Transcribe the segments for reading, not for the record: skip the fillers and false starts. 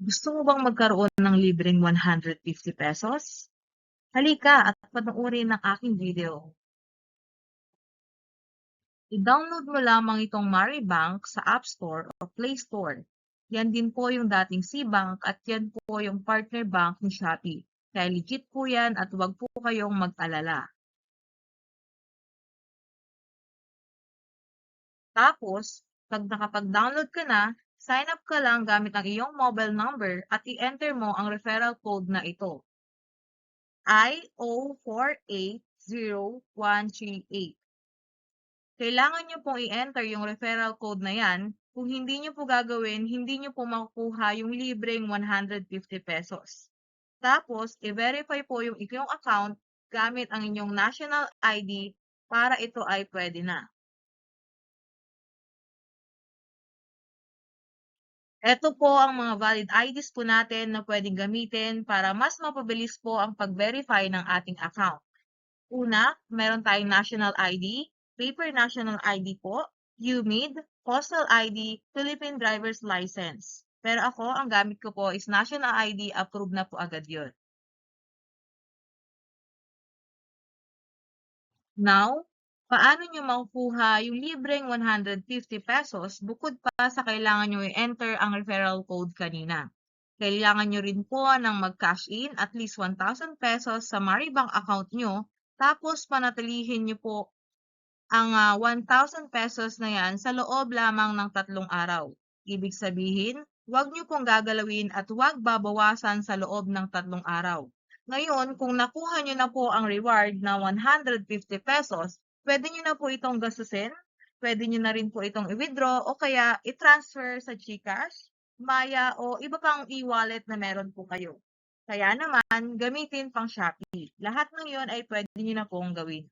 Gusto mo bang magkaroon ng libreng 150 pesos? Halika at panoorin ang aking video. I-download mo lamang itong Maribank sa App Store o Play Store. Yan din po yung dating C-Bank at yan po yung partner bank ni Shopee. Kaya legit po yan at huwag po kayong mag-alala. Tapos, pag nakapag-download ka na, sign up ka lang gamit ang iyong mobile number at i-enter mo ang referral code na ito. IO480138. Kailangan nyo pong i-enter yung referral code na yan. Kung hindi nyo po gagawin, hindi nyo po makukuha yung libreng 150 pesos. Tapos, i-verify po yung inyong account gamit ang inyong national ID para ito ay pwede na. Ito po ang mga valid IDs po natin na pwedeng gamitin para mas mapabilis po ang pag-verify ng ating account. Una, meron tayong national ID, paper national ID po, UMID, postal ID, Philippine Driver's License. Pero ako, ang gamit ko po is national ID, approved na po agad yun. Now, paano nyo makukuha yung libreng 150 pesos bukod pa sa kailangan nyo i-enter ang referral code kanina? Kailangan nyo rin po ng mag-cash in at least 1,000 pesos sa Maribank account nyo, tapos panatilihin nyo po ang 1,000 pesos na yan sa loob lamang ng 3 araw. Ibig sabihin, huwag nyo pong gagalawin at huwag babawasan sa loob ng 3 araw. Ngayon, kung nakuha nyo na po ang reward na 150 pesos, pwede nyo na po itong gastusin, pwede nyo na rin po itong i-withdraw o kaya i-transfer sa GCash, Maya o iba pang e-wallet na meron po kayo. Kaya naman, gamitin pang Shopee. Lahat ng yon ay pwede nyo na pong gawin.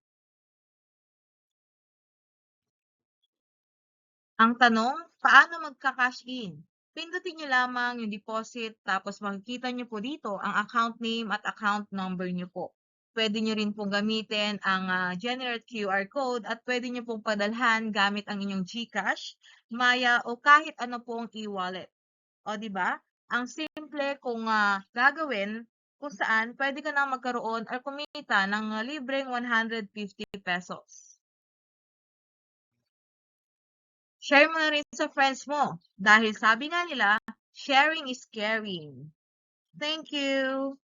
Ang tanong, paano magka-cash in? Pindutin nyo lamang yung deposit tapos makikita nyo po dito ang account name at account number nyo po. Pwede nyo rin pong gamitin ang generate QR code at pwede nyo pong padalhan gamit ang inyong GCash, Maya o kahit ano pong e-wallet. O di ba? Ang simple kung gagawin kung saan pwede ka na magkaroon or kumita ng libreng 150 pesos. Share mo na rin sa friends mo dahil sabi nga nila, sharing is caring. Thank you!